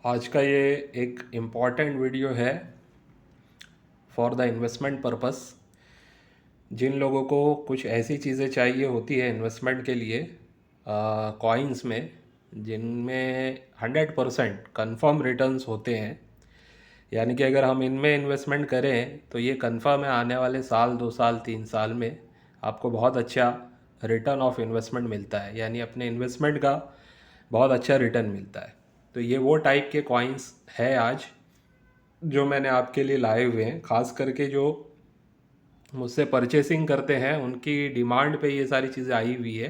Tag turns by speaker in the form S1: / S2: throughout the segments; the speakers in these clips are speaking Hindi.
S1: आज का ये एक इम्पॉर्टेंट वीडियो है फॉर द इन्वेस्टमेंट पर्पस। जिन लोगों को कुछ ऐसी चीज़ें चाहिए होती है इन्वेस्टमेंट के लिए कॉइन्स में, जिनमें 100% कंफर्म रिटर्न्स होते हैं, यानी कि अगर हम इनमें इन्वेस्टमेंट करें तो ये कंफर्म है आने वाले साल 2 साल 3 साल में आपको बहुत अच्छा रिटर्न ऑफ इन्वेस्टमेंट मिलता है, यानी अपने इन्वेस्टमेंट का बहुत अच्छा रिटर्न मिलता है। तो ये वो टाइप के कॉइन्स है आज जो मैंने आपके लिए लाए हुए हैं। खास करके जो मुझसे परचेसिंग करते हैं उनकी डिमांड पे ये सारी चीज़ें आई हुई है।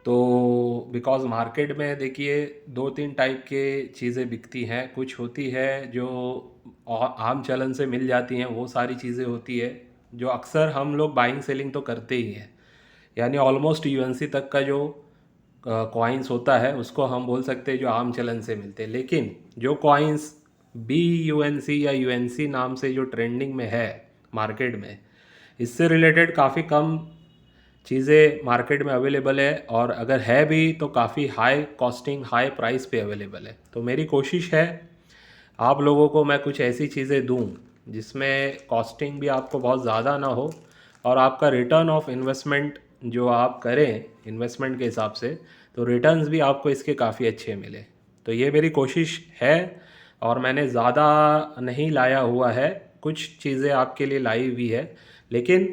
S1: तो बिकॉज़ मार्केट में देखिए 2-3 टाइप के चीज़ें बिकती हैं। कुछ होती है जो आम चलन से मिल जाती हैं, वो सारी चीज़ें होती है जो अक्सर हम लोग बाइंग सेलिंग तो करते ही हैं, यानी ऑलमोस्ट यूएनसी तक का जो कॉइन्स होता है उसको हम बोल सकते हैं जो आम चलन से मिलते हैं। लेकिन जो कॉइन्स बी यूएनसी या यूएनसी नाम से जो ट्रेंडिंग में है मार्केट में, इससे रिलेटेड काफ़ी कम चीज़ें मार्केट में अवेलेबल है, और अगर है भी तो काफ़ी हाई कॉस्टिंग हाई प्राइस पे अवेलेबल है। तो मेरी कोशिश है आप लोगों को मैं कुछ ऐसी चीज़ें दूं जिसमें कॉस्टिंग भी आपको बहुत ज़्यादा ना हो, और आपका रिटर्न ऑफ इन्वेस्टमेंट जो आप करें इन्वेस्टमेंट के हिसाब से, तो रिटर्न्स भी आपको इसके काफ़ी अच्छे मिले। तो ये मेरी कोशिश है, और मैंने ज़्यादा नहीं लाया हुआ है, कुछ चीज़ें आपके लिए लाई हुई है, लेकिन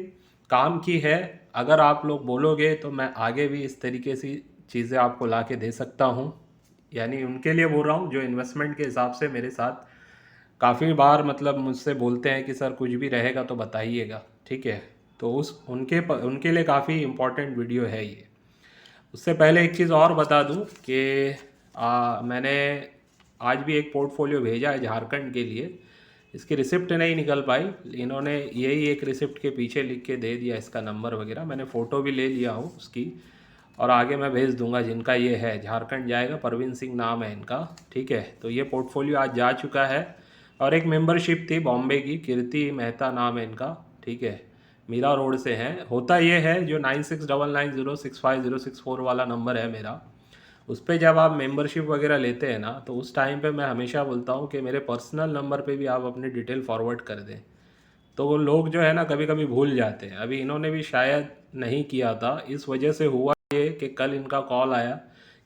S1: काम की है। अगर आप लोग बोलोगे तो मैं आगे भी इस तरीके से चीज़ें आपको ला के दे सकता हूँ। यानी उनके लिए बोल रहा हूँ जो इन्वेस्टमेंट के हिसाब से मेरे साथ काफ़ी बार मतलब मुझसे बोलते हैं कि सर कुछ भी रहेगा तो बताइएगा, ठीक है। तो उनके लिए काफ़ी इम्पोर्टेंट वीडियो है ये। उससे पहले एक चीज़ और बता दूं कि मैंने आज भी एक पोर्टफोलियो भेजा है झारखंड के लिए। इसकी रिसिप्ट नहीं निकल पाई, इन्होंने यही एक रिसिप्ट के पीछे लिख के दे दिया इसका नंबर वगैरह। मैंने फ़ोटो भी ले लिया हूँ उसकी, और आगे मैं भेज दूंगा। जिनका ये है झारखंड जाएगा, परवीन सिंह नाम है इनका, ठीक है। तो ये पोर्टफोलियो आज जा चुका है। और एक मेंबरशिप थी बॉम्बे की, कीर्ति मेहता नाम है इनका, ठीक है। मीरा रोड से हैं। होता ये है जो 9699065064 वाला नंबर है मेरा, उस पर जब आप मेंबरशिप वगैरह लेते हैं ना, तो उस टाइम पे मैं हमेशा बोलता हूँ कि मेरे पर्सनल नंबर पे भी आप अपनी डिटेल फॉरवर्ड कर दें। तो वो लोग जो है ना कभी कभी भूल जाते हैं। अभी इन्होंने भी शायद नहीं किया था, इस वजह से हुआ ये कि कल इनका कॉल आया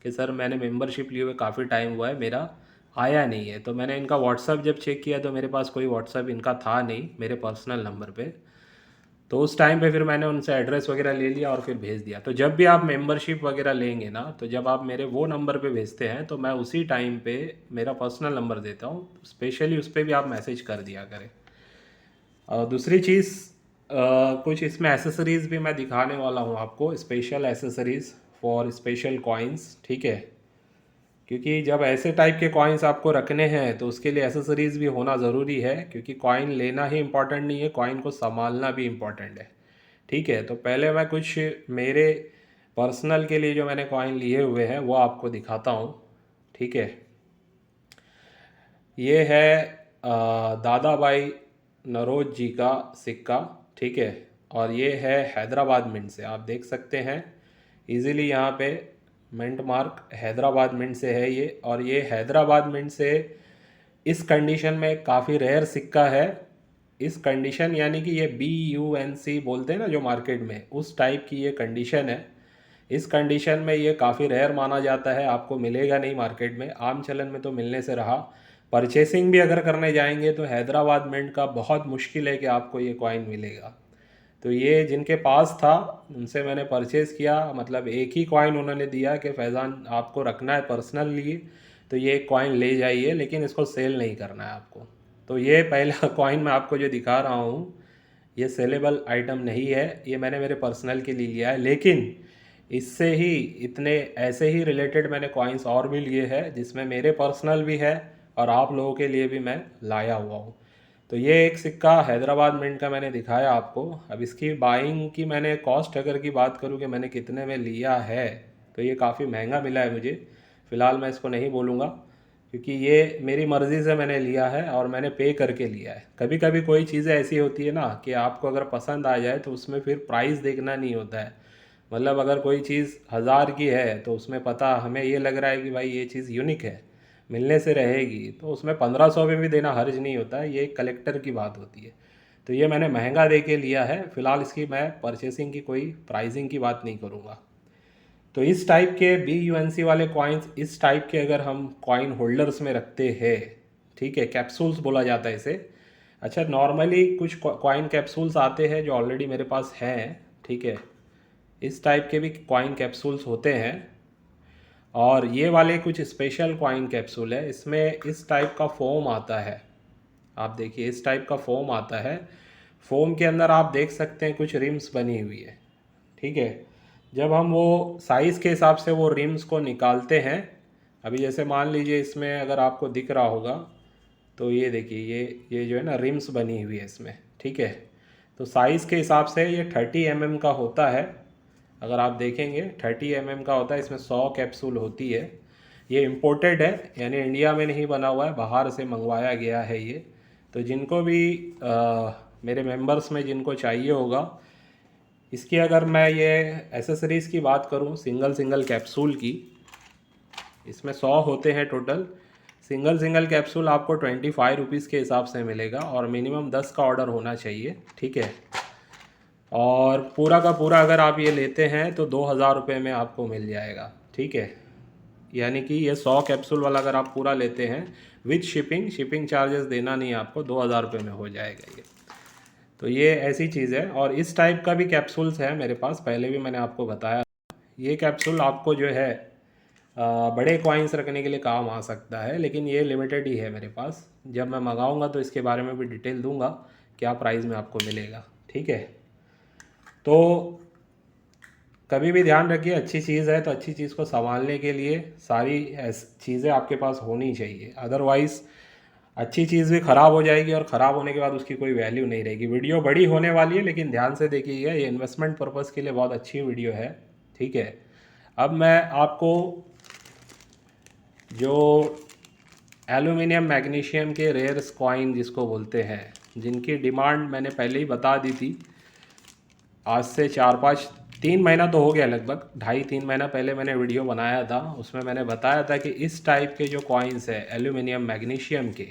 S1: कि सर मैंने मेंबरशिप लिए हुए काफ़ी टाइम हुआ है, मेरा आया नहीं है। तो मैंने इनका व्हाट्सअप जब चेक किया तो मेरे पास कोई व्हाट्सअप इनका था नहीं मेरे पर्सनल नंबर पे। तो उस टाइम पे फिर मैंने उनसे एड्रेस वगैरह ले लिया और फिर भेज दिया। तो जब भी आप मेंबरशिप वगैरह लेंगे ना, तो जब आप मेरे वो नंबर पे भेजते हैं तो मैं उसी टाइम पे मेरा पर्सनल नंबर देता हूँ, स्पेशली उस पर भी आप मैसेज कर दिया करें। दूसरी चीज़, कुछ इसमें एसेसरीज़ भी मैं दिखाने वाला हूँ आपको, special accessories for special coins, ठीक है। क्योंकि जब ऐसे टाइप के कॉइन्स आपको रखने हैं तो उसके लिए एसेसरीज़ भी होना ज़रूरी है, क्योंकि कॉइन लेना ही इम्पॉर्टेंट नहीं है, कॉइन को संभालना भी इम्पॉर्टेंट है, ठीक है। तो पहले मैं कुछ मेरे पर्सनल के लिए जो मैंने कॉइन लिए हुए हैं वो आपको दिखाता हूँ, ठीक है। ये है दादा भाई नरोज जी का सिक्का, ठीक है। और ये है हैदराबाद मिंट से, आप देख सकते हैं इजीली यहाँ पे मिंट मार्क हैदराबाद मिंट से है ये। और ये हैदराबाद मिंट से इस कंडीशन में काफ़ी रेयर सिक्का है। इस कंडीशन यानी कि ये BUNC बोलते हैं ना जो मार्केट में, उस टाइप की ये कंडीशन है। इस कंडीशन में ये काफ़ी रेयर माना जाता है, आपको मिलेगा नहीं मार्केट में, आम चलन में तो मिलने से रहा। परचेसिंग भी अगर करने जाएंगे तो हैदराबाद मिंट का बहुत मुश्किल है कि आपको ये कॉइन मिलेगा। तो ये जिनके पास था उनसे मैंने परचेज़ किया, मतलब एक ही कॉइन उन्होंने दिया कि फैज़ान आपको रखना है पर्सनल लिए तो ये एक कॉइन ले जाइए, लेकिन इसको सेल नहीं करना है आपको। तो ये पहला कॉइन मैं आपको जो दिखा रहा हूँ ये सेलेबल आइटम नहीं है, ये मैंने मेरे पर्सनल के लिए लिया है। लेकिन इससे ही इतने ऐसे ही रिलेटेड मैंने कॉइन्स और भी लिए हैं जिसमें मेरे पर्सनल भी है और आप लोगों के लिए भी मैं लाया हुआ हूँ। तो ये एक सिक्का हैदराबाद मिंट का मैंने दिखाया आपको। अब इसकी बाइंग की मैंने कॉस्ट अगर की बात करूँ कि मैंने कितने में लिया है, तो ये काफ़ी महंगा मिला है मुझे। फ़िलहाल मैं इसको नहीं बोलूँगा, क्योंकि ये मेरी मर्ज़ी से मैंने लिया है और मैंने पे करके लिया है। कभी कभी कोई चीज़ें ऐसी होती है ना कि आपको अगर पसंद आ जाए तो उसमें फिर प्राइस देखना नहीं होता है। मतलब अगर कोई चीज़ 1000 की है तो उसमें पता हमें ये लग रहा है कि भाई ये चीज़ यूनिक है, मिलने से रहेगी, तो उसमें 1500 में भी देना हर्ज नहीं होता है, ये कलेक्टर की बात होती है। तो ये मैंने महंगा दे के लिया है, फ़िलहाल इसकी मैं परचेसिंग की कोई प्राइसिंग की बात नहीं करूँगा। तो इस टाइप के BUNC वाले कॉइन्स, इस टाइप के अगर हम कॉइन होल्डर्स में रखते हैं, ठीक है, कैप्सूल्स बोला जाता है इसे। अच्छा, नॉर्मली कुछ कॉइन कैप्सूल्स आते हैं जो ऑलरेडी मेरे पास हैं, ठीक है, इस टाइप के भी कॉइन कैप्सूल्स होते हैं। और ये वाले कुछ स्पेशल कॉइन कैप्सूल है, इसमें इस टाइप का फोम आता है। आप देखिए, इस टाइप का फोम आता है। फोम के अंदर आप देख सकते हैं कुछ रिम्स बनी हुई है, ठीक है। जब हम वो साइज़ के हिसाब से वो रिम्स को निकालते हैं, अभी जैसे मान लीजिए इसमें अगर आपको दिख रहा होगा, तो ये देखिए, ये जो है ना रिम्स बनी हुई है इसमें, ठीक है। तो साइज़ के हिसाब से ये 30 mm का होता है। अगर आप देखेंगे 30 mm का होता है, इसमें 100 कैप्सूल होती है। ये इम्पोर्टेड है, यानी इंडिया में नहीं बना हुआ है, बाहर से मंगवाया गया है ये। तो जिनको भी मेरे मेंबर्स में जिनको चाहिए होगा, इसकी अगर मैं ये एसेसरीज़ की बात करूँ, सिंगल सिंगल कैप्सूल की, इसमें 100 होते हैं टोटल। सिंगल सिंगल कैप्सूल आपको 25 रुपीज़ के हिसाब से मिलेगा, और मिनिमम 10 का ऑर्डर होना चाहिए, ठीक है। और पूरा का पूरा अगर आप ये लेते हैं तो 2000 रुपये में आपको मिल जाएगा, ठीक है। यानी कि ये 100 कैप्सूल वाला अगर आप पूरा लेते हैं विथ शिपिंग चार्जेस देना नहीं है आपको, 2000 रुपये में हो जाएगा ये। तो ये ऐसी चीज़ है। और इस टाइप का भी कैप्सूल्स है मेरे पास, पहले भी मैंने आपको बताया। ये कैप्सूल आपको जो है बड़े कॉइन्स रखने के लिए काम आ सकता है, लेकिन ये लिमिटेड ही है मेरे पास। जब मैं मंगाऊंगा तो इसके बारे में भी डिटेल दूंगा, क्या प्राइस में आपको मिलेगा, ठीक है। तो कभी भी ध्यान रखिए, अच्छी चीज़ है तो अच्छी चीज़ को संभालने के लिए सारी चीज़ें आपके पास होनी चाहिए, अदरवाइज़ अच्छी चीज़ भी ख़राब हो जाएगी, और ख़राब होने के बाद उसकी कोई वैल्यू नहीं रहेगी। वीडियो बड़ी होने वाली है, लेकिन ध्यान से देखिएगा, ये इन्वेस्टमेंट पर्पज़ के लिए बहुत अच्छी वीडियो है, ठीक है। अब मैं आपको जो एल्यूमिनियम मैग्नीशियम के रेयर्स कॉइन जिसको बोलते हैं, जिनकी डिमांड मैंने पहले ही बता दी थी, आज से 3 महीना तो हो गया, लगभग 2.5-3 महीना पहले मैंने वीडियो बनाया था। उसमें मैंने बताया था कि इस टाइप के जो कॉइन्स है एल्यूमिनियम मैग्नीशियम के,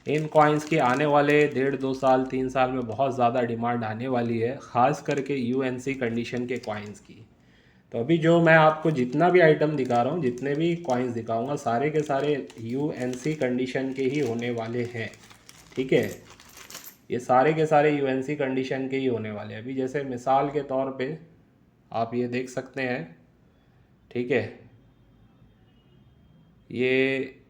S1: इन कॉइन्स की आने वाले 1.5-2 साल 3 साल में बहुत ज़्यादा डिमांड आने वाली है, ख़ास करके UNC कंडीशन के कॉइन्स की। तो अभी जो मैं आपको जितना भी आइटम दिखा रहा हूँ, जितने भी कॉइन्स दिखाऊंगा, सारे के सारे UNC कंडीशन के ही होने वाले हैं, ठीक है। ये सारे के सारे UNC कंडीशन के ही होने वाले हैं। अभी जैसे मिसाल के तौर पे आप ये देख सकते हैं, ठीक है, ये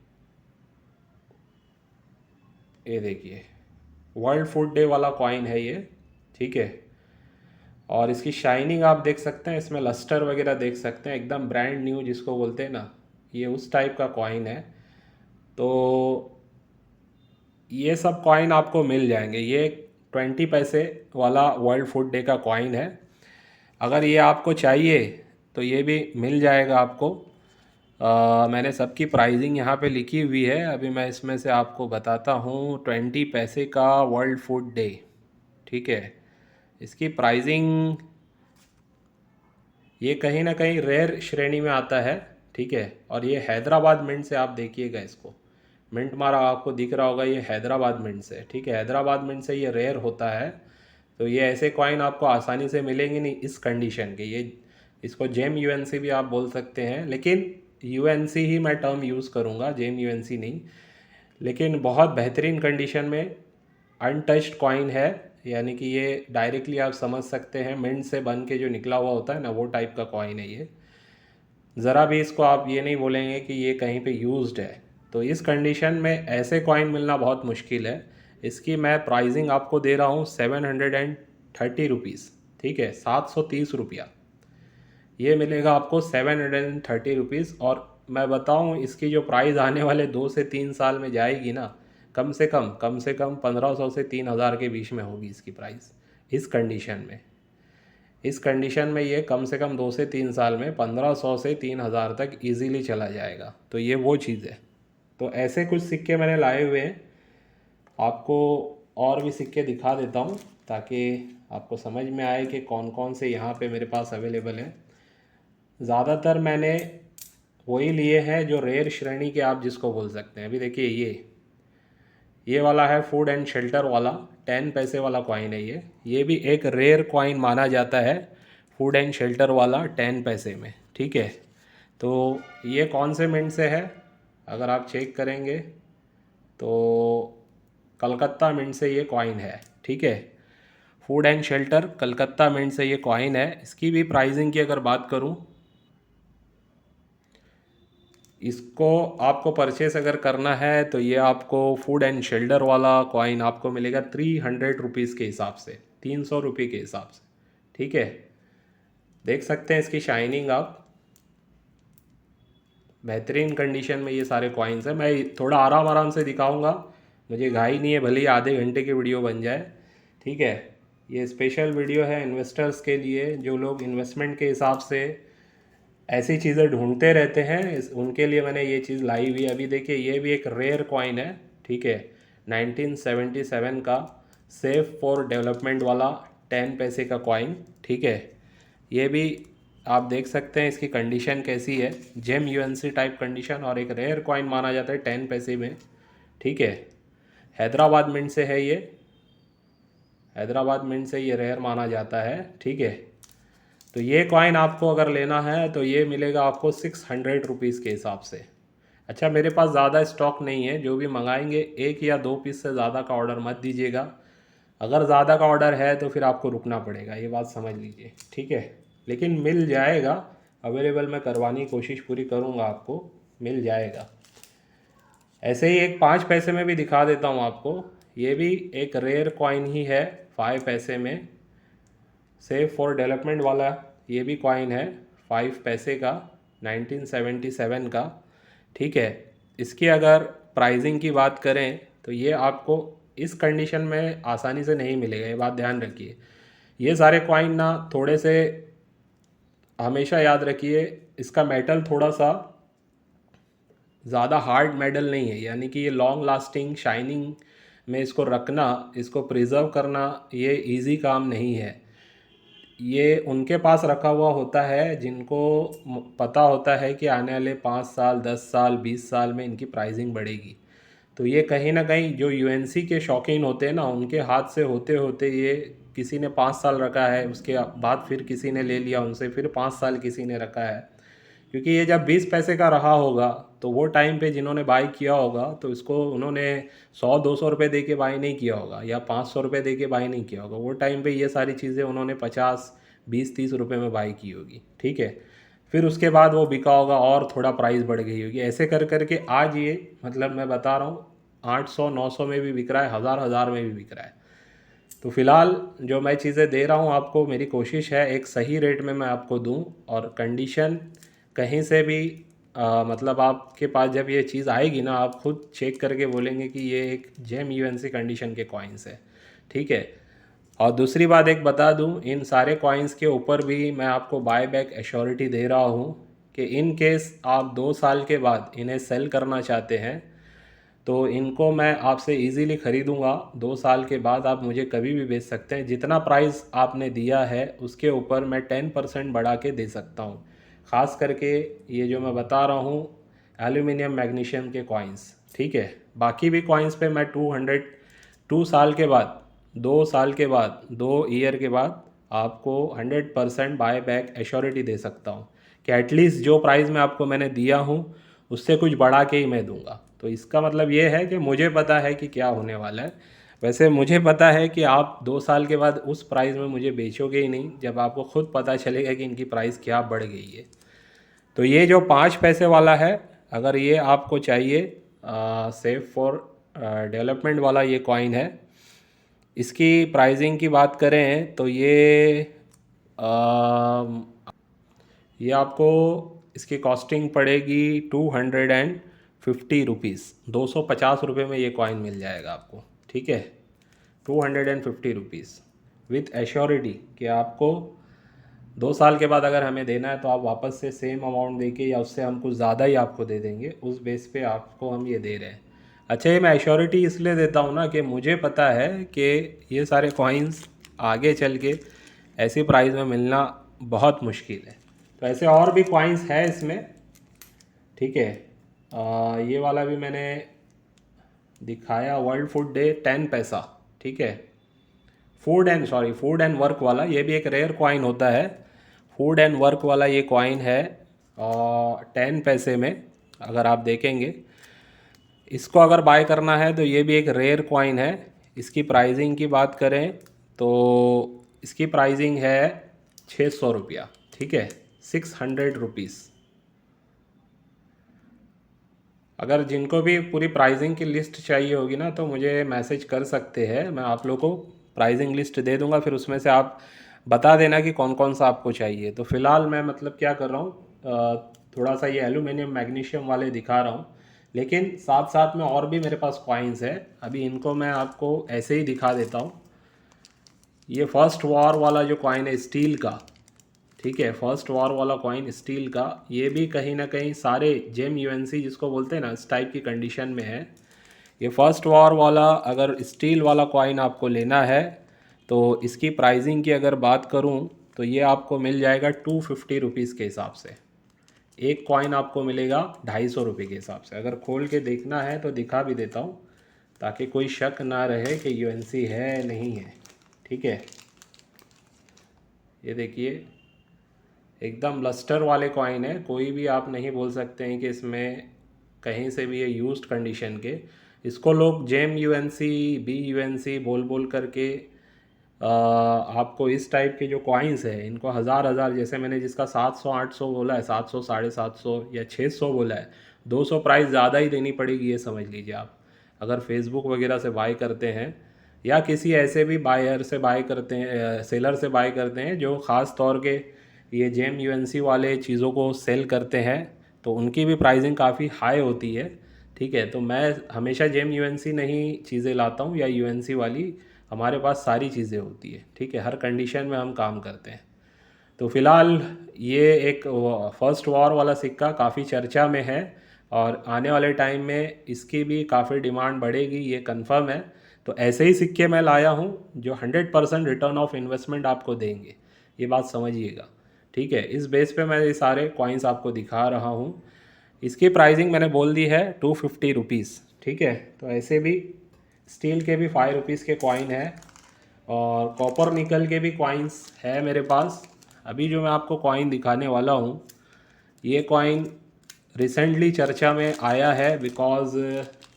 S1: ये देखिए, वर्ल्ड फूड डे वाला कॉइन है ये, ठीक है। और इसकी शाइनिंग आप देख सकते हैं, इसमें लस्टर वगैरह देख सकते हैं, एकदम ब्रांड न्यू जिसको बोलते हैं ना, ये उस टाइप का कॉइन है। तो ये सब कॉइन आपको मिल जाएंगे। ये 20 पैसे वाला वर्ल्ड फूड डे का कॉइन है। अगर ये आपको चाहिए तो ये भी मिल जाएगा आपको। मैंने सबकी प्राइसिंग यहाँ पे लिखी हुई है, अभी मैं इसमें से आपको बताता हूँ। 20 पैसे का वर्ल्ड फूड डे, ठीक है, इसकी प्राइसिंग ये कहीं ना कहीं रेयर श्रेणी में आता है, ठीक है। और ये हैदराबाद मिंट से, आप देखिएगा इसको, मिंट मारा आपको दिख रहा होगा, ये हैदराबाद मिंट से, ठीक है, हैदराबाद मिंट से ये रेयर होता है। तो ये ऐसे कॉइन आपको आसानी से मिलेंगे नहीं इस कंडीशन के। ये इसको जेम UNC भी आप बोल सकते हैं, लेकिन UNC ही मैं टर्म यूज़ करूँगा, जेम UNC नहीं। लेकिन बहुत बेहतरीन कंडीशन में अनटच्ड कॉइन है, यानी कि ये डायरेक्टली आप समझ सकते हैं मिंट से बन के जो निकला हुआ होता है ना, वो टाइप का कॉइन है ये। ज़रा भी इसको आप ये नहीं बोलेंगे कि ये कहीं पे यूज्ड है। तो इस कंडीशन में ऐसे कॉइन मिलना बहुत मुश्किल है। इसकी मैं प्राइसिंग आपको दे रहा हूँ 730 रुपीज़, ठीक है, 730 रुपया ये मिलेगा आपको 730 रुपीज़। और मैं बताऊँ, इसकी जो प्राइस आने वाले 2 से 3 साल में जाएगी ना, कम से कम 1500 से 3000 के बीच में होगी इसकी प्राइस। इस कंडीशन में ये कम से कम 2 से 3 साल में 1500 से 3000 तक इजीली चला जाएगा। तो ये वो चीज़ है। तो ऐसे कुछ सिक्के मैंने लाए हुए हैं, आपको और भी सिक्के दिखा देता हूँ ताकि आपको समझ में आए कि कौन कौन से यहाँ पे मेरे पास अवेलेबल हैं। ज़्यादातर मैंने वही लिए हैं जो रेयर श्रेणी के आप जिसको बोल सकते हैं। अभी देखिए ये वाला है फूड एंड शेल्टर वाला, 10 पैसे वाला कॉइन है ये भी एक रेयर कॉइन माना जाता है, फूड एंड शेल्टर वाला 10 पैसे में, ठीक है। तो ये कौन से मिंट से है, अगर आप चेक करेंगे तो कलकत्ता मिंट से ये कॉइन है, ठीक है। Food and shelter Calcutta mint से ये कॉइन है। इसकी भी प्राइसिंग की अगर बात करूं, इसको आपको परचेस अगर करना है तो ये आपको फूड एंड शेल्टर वाला कॉइन आपको मिलेगा 300 रुपीज़ के हिसाब से, 300 रुपये के हिसाब से, ठीक है। देख सकते हैं इसकी शाइनिंग आप, बेहतरीन कंडीशन में ये सारे कॉइन्स हैं। मैं थोड़ा आराम आराम से दिखाऊंगा, मुझे घाई नहीं है, भले ही आधे घंटे की वीडियो बन जाए, ठीक है। ये स्पेशल वीडियो है इन्वेस्टर्स के लिए, जो लोग इन्वेस्टमेंट के हिसाब से ऐसी चीज़ें ढूंढते रहते हैं, उनके लिए मैंने ये चीज़ लाई हुई है। अभी देखिए ये भी एक रेयर कॉइन है, ठीक है, 1977 का सेफ फॉर डेवलपमेंट वाला 10 पैसे का कॉइन, ठीक है। ये भी आप देख सकते हैं इसकी कंडीशन कैसी है, जेम यूएनसी टाइप कंडीशन, और एक रेयर कॉइन माना जाता है 10 पैसे में, ठीक है। हैदराबाद मिंट से है ये, हैदराबाद मिंट से ये रेयर माना जाता है, ठीक है। तो ये कॉइन आपको अगर लेना है तो ये मिलेगा आपको 600 रुपीज़ के हिसाब से। अच्छा, मेरे पास ज़्यादा स्टॉक नहीं है, जो भी मंगाएंगे 1 या 2 पीस से ज़्यादा का ऑर्डर मत दीजिएगा। अगर ज़्यादा का ऑर्डर है तो फिर आपको रुकना पड़ेगा, ये बात समझ लीजिए, ठीक है। लेकिन मिल जाएगा, अवेलेबल मैं करवाने की कोशिश पूरी करूँगा, आपको मिल जाएगा। ऐसे ही एक 5 पैसे में भी दिखा देता हूँ आपको, ये भी एक रेयर कॉइन ही है, 5 पैसे में, सेव फॉर डेवलपमेंट वाला ये भी कॉइन है, 5 पैसे का, 1977 का, ठीक है। इसकी अगर प्राइसिंग की बात करें तो ये आपको इस कंडीशन में आसानी से नहीं मिलेगा, ये बात ध्यान रखिए। ये सारे कॉइन ना थोड़े से, हमेशा याद रखिए, इसका मेटल थोड़ा सा ज़्यादा हार्ड मेटल नहीं है, यानी कि ये लॉन्ग लास्टिंग शाइनिंग में इसको रखना, इसको प्रिजर्व करना, ये इजी काम नहीं है। ये उनके पास रखा हुआ होता है जिनको पता होता है कि आने वाले 5 साल, 10 साल, 20 साल में इनकी प्राइसिंग बढ़ेगी। तो ये कहीं ना कहीं जो यूएनसी के शौकीन होते हैं ना, उनके हाथ से होते होते ये किसी ने 5 साल रखा है, उसके बाद फिर किसी ने ले लिया उनसे, फिर 5 साल किसी ने रखा है। क्योंकि ये जब 20 पैसे का रहा होगा तो वो टाइम पे जिन्होंने बाई किया होगा तो इसको उन्होंने 100-200 रुपये दे के बाई नहीं किया होगा, या 500 रुपये दे के बाई नहीं किया होगा। वो टाइम पे ये सारी चीज़ें उन्होंने 50-20-30 रुपये में बाई की होगी, ठीक है। फिर उसके बाद वो बिका होगा और थोड़ा प्राइस बढ़ गई होगी, ऐसे कर करके आज ये, मतलब मैं बता रहा हूँ, 800-900 में भी बिक रहा है, हज़ार में भी बिक रहा है। तो फ़िलहाल जो मैं चीज़ें दे रहा हूँ आपको, मेरी कोशिश है एक सही रेट में मैं आपको दूँ, और कंडीशन कहीं से भी मतलब आपके पास जब ये चीज़ आएगी ना, आप खुद चेक करके बोलेंगे कि ये एक जेम यूएनसी कंडीशन के कॉइन्स है, ठीक है। और दूसरी बात एक बता दूं, इन सारे कॉइन्स के ऊपर भी मैं आपको बाय बैक एश्योरिटी दे रहा हूं कि इन केस आप 2 साल के बाद इन्हें सेल करना चाहते हैं तो इनको मैं आपसे इजीली ख़रीदूंगा। 2 साल के बाद आप मुझे कभी भी बेच सकते हैं, जितना प्राइस आपने दिया है उसके ऊपर मैं 10% बढ़ा के दे सकता हूँ। ख़ास करके ये जो मैं बता रहा हूँ एल्यूमिनियम मैग्नीशियम के कॉइन्स, ठीक है। बाकी भी कॉइन्स पे मैं 2 साल के बाद, 2 साल के बाद, 2 ईयर के बाद आपको 100% बाय बैक एश्योरिटी दे सकता हूँ कि एटलीस्ट जो प्राइस मैं आपको मैंने दिया हूँ उससे कुछ बढ़ा के ही मैं दूंगा। तो इसका मतलब ये है कि मुझे पता है कि क्या होने वाला है। वैसे मुझे पता है कि आप 2 साल के बाद उस प्राइस में मुझे बेचोगे ही नहीं, जब आपको खुद पता चलेगा कि इनकी प्राइस क्या बढ़ गई है। तो ये जो 5 पैसे वाला है, अगर ये आपको चाहिए, सेफ फॉर डेवलपमेंट वाला ये कॉइन है, इसकी प्राइसिंग की बात करें तो ये आपको इसकी कॉस्टिंग पड़ेगी 250 रुपीज़, 250 रुपये में ये कॉइन मिल जाएगा आपको, ठीक है। 250 रुपीज़ विथ एश्योरिटी कि आपको 2 साल के बाद अगर हमें देना है तो आप वापस से सेम अमाउंट दे के या उससे हम कुछ ज़्यादा ही आपको दे देंगे, उस बेस पे आपको हम ये दे रहे हैं। अच्छा, ये मैं एश्योरिटी इसलिए देता हूँ ना कि मुझे पता है कि ये सारे कॉइन्स आगे चल के ऐसी प्राइस में मिलना बहुत मुश्किल है। तो ऐसे और भी कॉइन्स है इसमें, ठीक है। ये वाला भी मैंने दिखाया, वर्ल्ड फूड डे 10 पैसा। ठीक है। फूड एंड वर्क वाला ये भी एक रेयर कॉइन होता है। फूड एंड वर्क वाला ये कॉइन है और 10 पैसे में अगर आप देखेंगे, इसको अगर बाय करना है तो ये भी एक रेयर कॉइन है। इसकी प्राइसिंग की बात करें तो इसकी प्राइसिंग है 600 रुपया। ठीक है, 600 रुपीज़। अगर जिनको भी पूरी प्राइसिंग की लिस्ट चाहिए होगी ना तो मुझे मैसेज कर सकते हैं, मैं आप लोगों को प्राइसिंग लिस्ट दे दूंगा, फिर उसमें से आप बता देना कि कौन कौन सा आपको चाहिए। तो फ़िलहाल मैं मतलब क्या कर रहा हूँ, थोड़ा सा ये एल्यूमिनियम मैग्नीशियम वाले दिखा रहा हूँ, लेकिन साथ साथ में और भी मेरे पास कॉइन्स है। अभी इनको मैं आपको ऐसे ही दिखा देता हूँ। ये फर्स्ट वॉर वाला जो कॉइन है स्टील का, ठीक है, फर्स्ट वॉर वाला कॉइन स्टील का, ये भी कहीं ना कहीं सारे जेम यूएनसी जिसको बोलते हैं ना, इस टाइप की कंडीशन में है। ये फर्स्ट वॉर वाला अगर स्टील वाला कॉइन आपको लेना है तो इसकी प्राइसिंग की अगर बात करूं तो ये आपको मिल जाएगा 250 रुपीज़ के हिसाब से। एक कॉइन आपको मिलेगा 250 रुपये के हिसाब से। अगर खोल के देखना है तो दिखा भी देता हूँ ताकि कोई शक ना रहे कि यूएनसी है नहीं है। ठीक है, ये देखिए एकदम लस्टर वाले कॉइन है, कोई भी आप नहीं बोल सकते हैं कि इसमें कहीं से भी ये यूज्ड कंडीशन के। इसको लोग जेम यूएनसी, बी यूएनसी बोल बोल करके आपको इस टाइप के जो कॉइन्स है इनको हज़ार हज़ार, जैसे मैंने जिसका 700 800 बोला है, 700 750 या 600 बोला है, 200 प्राइस ज़्यादा ही देनी पड़ेगी ये समझ लीजिए आप। अगर फेसबुक वगैरह से बाय करते हैं या किसी ऐसे भी बायर से बाय करते हैं, सेलर से बाय करते हैं जो ख़ास तौर के ये जेम यूएनसी वाले चीज़ों को सेल करते हैं, तो उनकी भी प्राइसिंग काफ़ी हाई होती है। ठीक है, तो मैं हमेशा जेम यूएनसी नहीं चीज़ें लाता हूँ या यूएनसी वाली, हमारे पास सारी चीज़ें होती है। ठीक है, हर कंडीशन में हम काम करते हैं। तो फ़िलहाल ये एक फर्स्ट वॉर वाला सिक्का काफ़ी चर्चा में है और आने वाले टाइम में इसकी भी काफ़ी डिमांड बढ़ेगी, ये कंफर्म है। तो ऐसे ही सिक्के मैं लाया हूँ जो 100% रिटर्न ऑफ इन्वेस्टमेंट आपको देंगे, ये बात समझिएगा। ठीक है, इस बेस पे मैं ये सारे कॉइन्स आपको दिखा रहा हूँ। इसकी प्राइसिंग मैंने बोल दी है 250 रुपीज़। ठीक है, तो ऐसे भी स्टील के भी 5 रुपीज़ के कॉइन है और कॉपर निकल के भी कॉइन्स है मेरे पास। अभी जो मैं आपको कॉइन दिखाने वाला हूँ ये कॉइन रिसेंटली चर्चा में आया है, बिकॉज़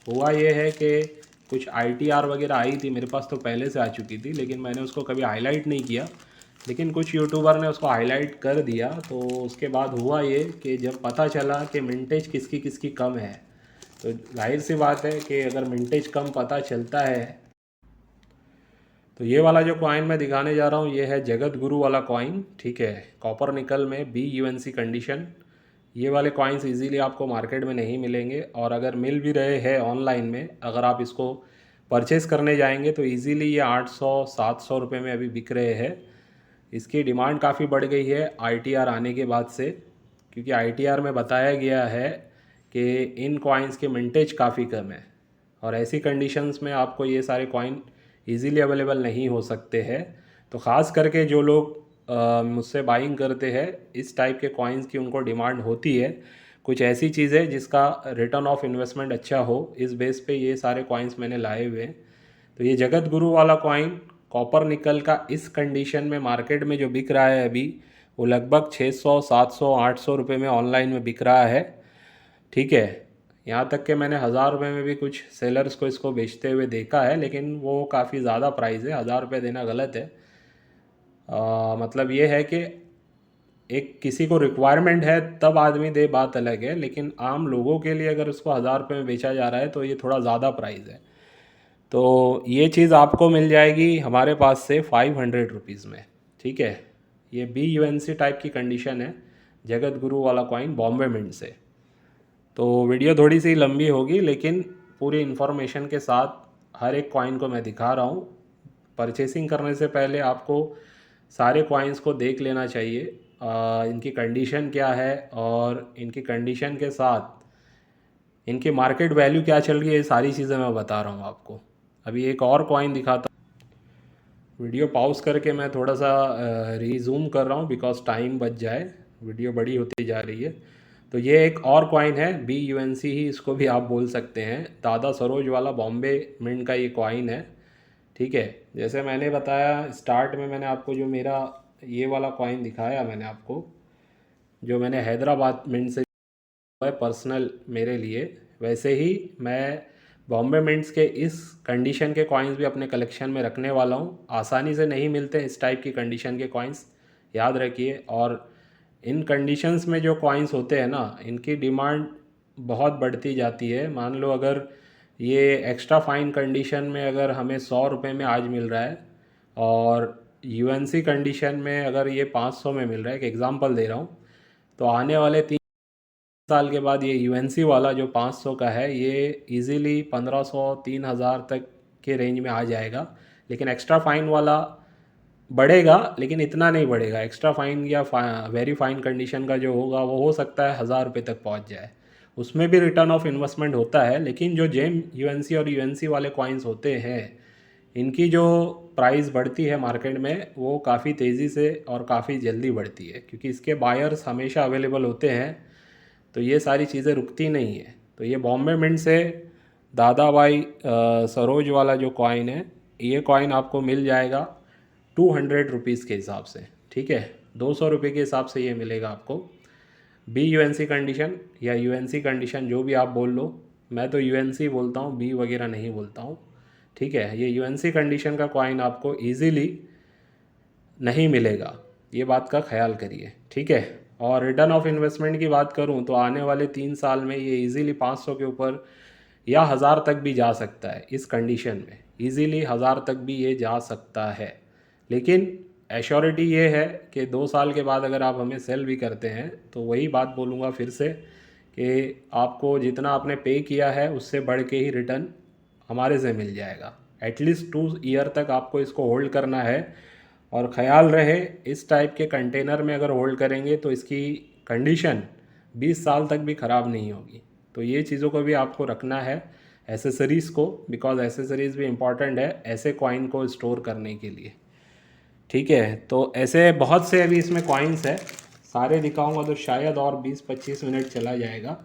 S1: हुआ ये है कि कुछ आईटीआर वगैरह आई थी मेरे पास, तो पहले से आ चुकी थी लेकिन मैंने उसको कभी हाईलाइट नहीं किया, लेकिन कुछ यूट्यूबर ने उसको हाईलाइट कर दिया। तो उसके बाद हुआ ये कि जब पता चला कि मिंटेज किसकी किसकी कम है, तो जाहिर सी बात है कि अगर मिंटेज कम पता चलता है, तो ये वाला जो कॉइन मैं दिखाने जा रहा हूँ ये है जगत गुरु वाला कॉइन। ठीक है, कॉपर निकल में बी यूएनसी कंडीशन। ये वाले कॉइन्स इजीली आपको मार्केट में नहीं मिलेंगे और अगर मिल भी रहे हैं ऑनलाइन में, अगर आप इसको परचेस करने जाएंगे तो इजीली ये 800 700 रुपये में अभी बिक रहे हैं। इसकी डिमांड काफ़ी बढ़ गई है आईटीआर आने के बाद से, क्योंकि आईटीआर में बताया गया है कि इन कॉइन्स के मिंटेज काफ़ी कम है और ऐसी कंडीशंस में आपको ये सारे कॉइन इजीली अवेलेबल नहीं हो सकते हैं। तो ख़ास करके जो लोग मुझसे बाइंग करते हैं इस टाइप के कॉइन्स की, उनको डिमांड होती है कुछ ऐसी चीज़ें जिसका रिटर्न ऑफ इन्वेस्टमेंट अच्छा हो। इस बेस पे ये सारे कॉइन्स मैंने लाए हुए हैं। तो ये जगत गुरु वाला कॉइन कॉपर निकल का इस कंडीशन में मार्केट में जो बिक रहा है अभी, वो लगभग 600 700 800 रुपये में ऑनलाइन में बिक रहा है। ठीक है, यहाँ तक कि मैंने 1000 रुपये में भी कुछ सेलर्स को इसको बेचते हुए देखा है, लेकिन वो काफ़ी ज़्यादा प्राइस है, 1000 रुपये देना गलत है। मतलब ये है कि एक किसी को रिक्वायरमेंट है तब आदमी दे, बात अलग है, लेकिन आम लोगों के लिए अगर उसको 1000 रुपये में बेचा जा रहा है तो ये थोड़ा ज़्यादा प्राइस है। तो ये चीज़ आपको मिल जाएगी हमारे पास से 500 रुपीज़ में। ठीक है, ये बी यूएनसी टाइप की कंडीशन है, जगत गुरु वाला कॉइन बॉम्बे मिंट से। तो वीडियो थोड़ी सी लंबी होगी लेकिन पूरी इन्फॉर्मेशन के साथ हर एक कॉइन को मैं दिखा रहा हूँ। परचेसिंग करने से पहले आपको सारे कॉइन्स को देख लेना चाहिए, इनकी कंडीशन क्या है और इनकी कंडीशन के साथ इनकी मार्केट वैल्यू क्या चल रही है, ये सारी चीज़ें मैं बता रहा हूँ आपको। अभी एक और कॉइन दिखाता, वीडियो पॉज करके मैं थोड़ा सा रिज्यूम कर रहा हूँ बिकॉज टाइम बच जाए, वीडियो बड़ी होती जा रही है। तो ये एक और कॉइन है, BUNC ही इसको भी आप बोल सकते हैं। दादा सरोज वाला बॉम्बे मिंट का ये कॉइन है, ठीक है। जैसे मैंने बताया स्टार्ट में, मैंने आपको जो मेरा ये वाला कॉइन दिखाया मैंने आपको, जो मैंने हैदराबाद मिंट से है पर्सनल मेरे लिए, वैसे ही मैं बॉम्बे मिंट्स के इस कंडीशन के कॉइन्स भी अपने कलेक्शन में रखने वाला हूँ। आसानी से नहीं मिलते इस टाइप की कंडीशन के कॉइन्स, याद रखिए। और इन कंडीशंस में जो कॉइन्स होते हैं ना, इनकी डिमांड बहुत बढ़ती जाती है। मान लो अगर ये एक्स्ट्रा फाइन कंडीशन में अगर हमें 100 रुपये में आज मिल रहा है, और UNC कंडीशन में अगर ये 500 में मिल रहा है, एक एग्ज़ाम्पल दे रहा हूँ, तो आने वाले 3 साल के बाद ये UNC वाला जो 500 का है, ये इजीली 1500 3000 तक के रेंज में आ जाएगा। लेकिन एक्स्ट्रा फाइन वाला बढ़ेगा, लेकिन इतना नहीं बढ़ेगा। एक्स्ट्रा फाइन या वेरी फाइन कंडीशन का जो होगा वो हो सकता है 1000 रुपये तक पहुंच जाए। उसमें भी रिटर्न ऑफ इन्वेस्टमेंट होता है, लेकिन जो जेम UNC और UNC वाले कॉइन्स होते हैं, इनकी जो प्राइस बढ़ती है मार्केट में वो काफ़ी तेज़ी से और काफ़ी जल्दी बढ़ती है, क्योंकि इसके बायर्स हमेशा अवेलेबल होते हैं। तो ये सारी चीज़ें रुकती नहीं है। तो ये बॉम्बे मिंट से दादा भाई सरोज वाला जो कॉइन है, ये कॉइन आपको मिल जाएगा 200 रुपीज़ के हिसाब से, ठीक है। 200 रुपये के हिसाब से ये मिलेगा आपको। BUNC कंडीशन या UNC कंडीशन जो भी आप बोल लो, मैं तो UNC बोलता हूँ, B वगैरह नहीं बोलता हूँ, ठीक है। ये UNC कंडीशन का कॉइन आपको ईज़िली नहीं मिलेगा, ये बात का ख्याल करिए, ठीक है। और रिटर्न ऑफ इन्वेस्टमेंट की बात करूं तो आने वाले 3 साल में ये इजीली 500 के ऊपर या 1000 तक भी जा सकता है। इस कंडीशन में इजीली 1000 तक भी ये जा सकता है। लेकिन एश्योरिटी ये है कि 2 साल के बाद अगर आप हमें सेल भी करते हैं तो वही बात बोलूँगा फिर से कि आपको जितना आपने पे किया है उससे बढ़ के ही रिटर्न हमारे से मिल जाएगा। एटलीस्ट 2 ईयर तक आपको इसको होल्ड करना है। और ख़याल रहे, इस टाइप के कंटेनर में अगर होल्ड करेंगे तो इसकी कंडीशन 20 साल तक भी ख़राब नहीं होगी। तो ये चीज़ों को भी आपको रखना है, एसेसरीज़ को, बिकॉज एसेसरीज़ भी इम्पॉर्टेंट है ऐसे कॉइन को स्टोर करने के लिए, ठीक है। तो ऐसे बहुत से अभी इसमें कॉइन्स है, सारे दिखाऊंगा तो शायद और 20-25 मिनट चला जाएगा।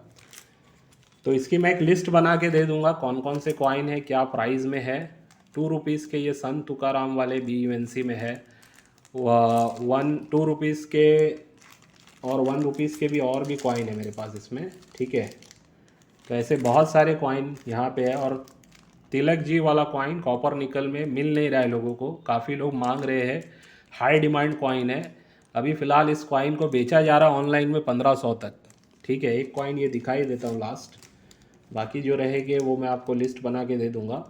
S1: तो इसकी मैं एक लिस्ट बना के दे दूंगा कौन कौन से कॉइन है, क्या प्राइस में है। 2 रुपीज़ के ये संत तुकाराम वाले BUNC में है, 2 रुपीज़ के और 1 रुपीज़ के भी और भी कॉइन है मेरे पास इसमें, ठीक है। तो ऐसे बहुत सारे कॉइन यहाँ पे है। और तिलक जी वाला कॉइन कॉपर निकल में मिल नहीं रहा है लोगों को, काफ़ी लोग मांग रहे हैं, हाई डिमांड कॉइन है। अभी फ़िलहाल इस कॉइन को बेचा जा रहा है ऑनलाइन में 1500 तक, ठीक है। एक कॉइन ये दिखाई देता हूँ लास्ट, बाकी जो रहेंगे वो मैं आपको लिस्ट बना के दे दूँगा।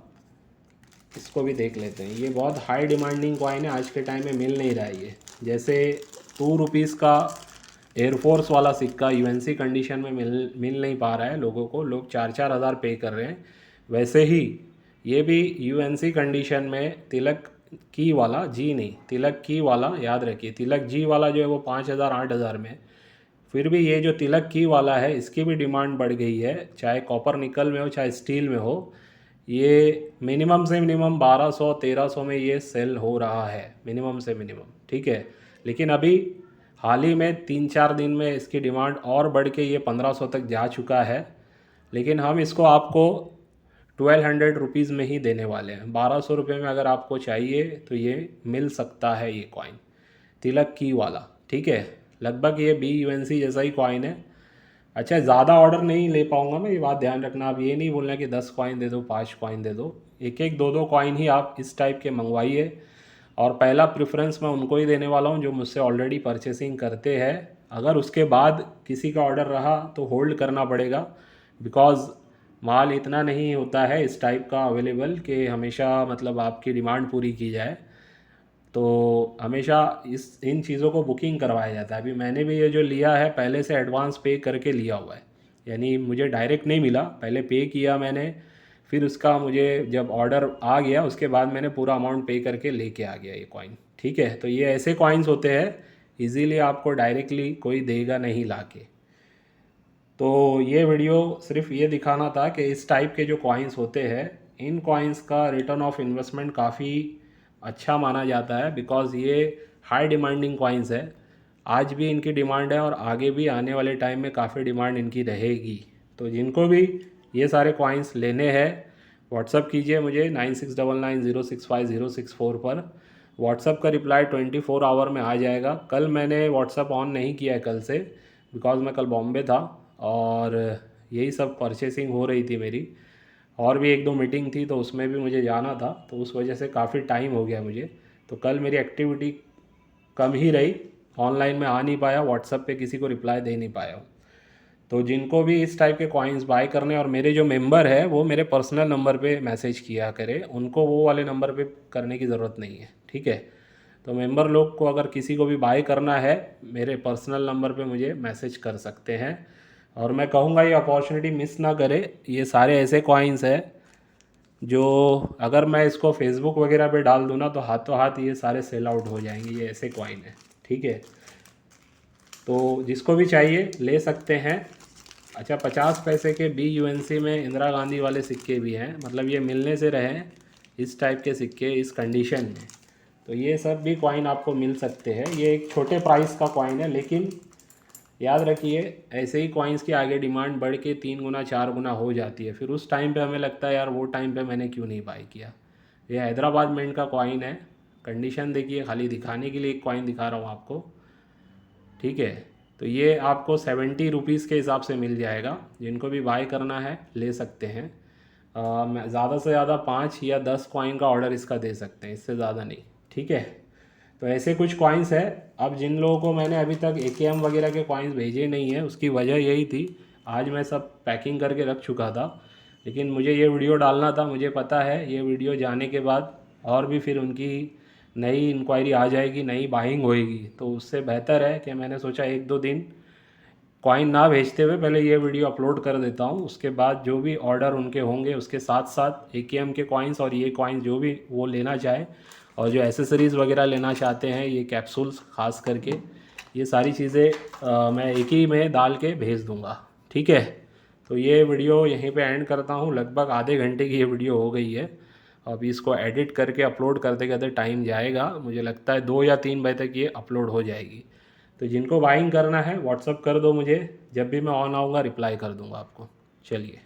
S1: इसको भी देख लेते हैं। ये बहुत हाई डिमांडिंग कॉइन है, आज के टाइम में मिल नहीं रहा है ये। जैसे 2 रुपीज़ का एयरफोर्स वाला सिक्का UNC कंडीशन में मिल नहीं पा रहा है लोगों को, लोग 4-4 हज़ार पे कर रहे हैं। वैसे ही ये भी UNC कंडीशन में तिलक की वाला, जी नहीं, तिलक की वाला, याद रखिए, तिलक जी वाला जो है वो 5000 8000 में। फिर भी ये जो तिलक की वाला है इसकी भी डिमांड बढ़ गई है, चाहे कॉपर निकल में हो चाहे स्टील में हो। ये मिनिमम से मिनिमम 1200-1300 में ये सेल हो रहा है, मिनिमम से मिनिमम, ठीक है। लेकिन अभी हाल ही में 3-4 दिन में इसकी डिमांड और बढ़ के ये 1500 तक जा चुका है। लेकिन हम इसको आपको 1200 रुपीज़ में ही देने वाले हैं। 1200 रुपये में अगर आपको चाहिए तो ये मिल सकता है, ये कॉइन तिलक की वाला, ठीक है। लगभग ये BUNC जैसा ही कॉइन है। अच्छा, ज़्यादा ऑर्डर नहीं ले पाऊँगा मैं, ये बात ध्यान रखना। आप ये नहीं बोलना कि 10 कॉइन दे दो, 5 कॉइन दे दो, एक एक 2-2 कॉइन ही आप इस टाइप के मंगवाइए। और पहला प्रेफरेंस मैं उनको ही देने वाला हूँ जो मुझसे ऑलरेडी परचेसिंग करते हैं। अगर उसके बाद किसी का ऑर्डर रहा तो होल्ड करना पड़ेगा, बिकॉज़ माल इतना नहीं होता है इस टाइप का अवेलेबल कि हमेशा मतलब आपकी डिमांड पूरी की जाए। तो हमेशा इन चीज़ों को बुकिंग करवाया जाता है। अभी मैंने भी ये जो लिया है पहले से एडवांस पे करके लिया हुआ है, यानी मुझे डायरेक्ट नहीं मिला, पहले पे किया मैंने, फिर उसका मुझे जब ऑर्डर आ गया उसके बाद मैंने पूरा अमाउंट पे करके लेके आ गया ये कॉइन, ठीक है। तो ये ऐसे कॉइन्स होते हैं, इजीली आपको डायरेक्टली कोई देगा नहीं ला के। तो ये वीडियो सिर्फ ये दिखाना था कि इस टाइप के जो कॉइन्स होते हैं, इन कॉइन्स का रिटर्न ऑफ इन्वेस्टमेंट काफ़ी अच्छा माना जाता है, बिकॉज़ ये हाई डिमांडिंग कॉइन्स है। आज भी इनकी डिमांड है और आगे भी आने वाले टाइम में काफ़ी डिमांड इनकी रहेगी। तो जिनको भी ये सारे कॉइन्स लेने हैं व्हाट्सअप कीजिए मुझे 9699065064 पर। व्हाट्सअप का रिप्लाई 24 आवर में आ जाएगा। कल मैंने व्हाट्सअप ऑन नहीं किया है कल से, बिकॉज़ मैं कल बॉम्बे था और यही सब परचेसिंग हो रही थी मेरी, और भी एक दो मीटिंग थी तो उसमें भी मुझे जाना था, तो उस वजह से काफ़ी टाइम हो गया मुझे। तो कल मेरी एक्टिविटी कम ही रही, ऑनलाइन में आ नहीं पाया, व्हाट्सएप पे किसी को रिप्लाई दे नहीं पाया हूँ। तो जिनको भी इस टाइप के कॉइन्स बाय करने, और मेरे जो मेंबर है वो मेरे पर्सनल नंबर पे मैसेज किया करे, उनको वो वाले नंबर पे करने की ज़रूरत नहीं है, ठीक है। तो मेंबर लोग को अगर किसी को भी बाय करना है मेरे पर्सनल नंबर पे मुझे मैसेज कर सकते हैं। और मैं कहूँगा ये अपॉर्चुनिटी मिस ना करे। ये सारे ऐसे कॉइन्स हैं जो अगर मैं इसको फेसबुक वगैरह पे डाल दूँ ना तो हाथों हाथ ये सारे सेल आउट हो जाएंगे। ये ऐसे कॉइन है, ठीक है। तो जिसको भी चाहिए ले सकते हैं। अच्छा, 50 पैसे के BUNC में इंदिरा गांधी वाले सिक्के भी हैं, मतलब ये मिलने से रहे इस टाइप के सिक्के इस कंडीशन में। तो ये सब भी कॉइन आपको मिल सकते हैं। ये एक छोटे प्राइस का कॉइन है, लेकिन याद रखिए ऐसे ही कॉइन्स की आगे डिमांड बढ़ के 3 गुना 4 गुना हो जाती है। फिर उस टाइम पे हमें लगता है यार वो टाइम पे मैंने क्यों नहीं बाई किया। ये हैदराबाद मिंट का कॉइन है, कंडीशन देखिए, खाली दिखाने के लिए एक कॉइन दिखा रहा हूँ आपको, ठीक है। तो ये आपको 70 रुपीज़ के हिसाब से मिल जाएगा। जिनको भी बाय करना है ले सकते हैं। मैं ज़्यादा से ज़्यादा 5 या 10 कॉइन का ऑर्डर इसका दे सकते हैं, इससे ज़्यादा नहीं, ठीक है। तो ऐसे कुछ कॉइन्स है। अब जिन लोगों को मैंने अभी तक AKM वगैरह के कॉइन्स भेजे नहीं है उसकी वजह यही थी, आज मैं सब पैकिंग करके रख चुका था, लेकिन मुझे ये वीडियो डालना था। मुझे पता है ये वीडियो जाने के बाद और भी फिर उनकी नई इंक्वायरी आ जाएगी, नई बाइंग होएगी। तो उससे बेहतर है कि मैंने सोचा एक दो दिन कॉइन ना भेजते हुए पहले ये वीडियो अपलोड कर देता हूँ। उसके बाद जो भी ऑर्डर उनके होंगे उसके साथ साथ AKM के कॉइन्स और ये कॉइन्स जो भी वो लेना चाहे और जो एसेसरीज़ वगैरह लेना चाहते हैं, ये कैप्सूल्स खास करके, ये सारी चीज़ें मैं एक ही में डाल के भेज दूँगा, ठीक है। तो ये वीडियो यहीं पे एंड करता हूँ। लगभग आधे घंटे की ये वीडियो हो गई है। अभी इसको एडिट करके अपलोड करते करते टाइम जाएगा, मुझे लगता है 2 या 3 बजे तक ये अपलोड हो जाएगी। तो जिनको बाइंग करना है व्हाट्सअप कर दो मुझे, जब भी मैं ऑन आऊँगा रिप्लाई कर दूँगा आपको। चलिए।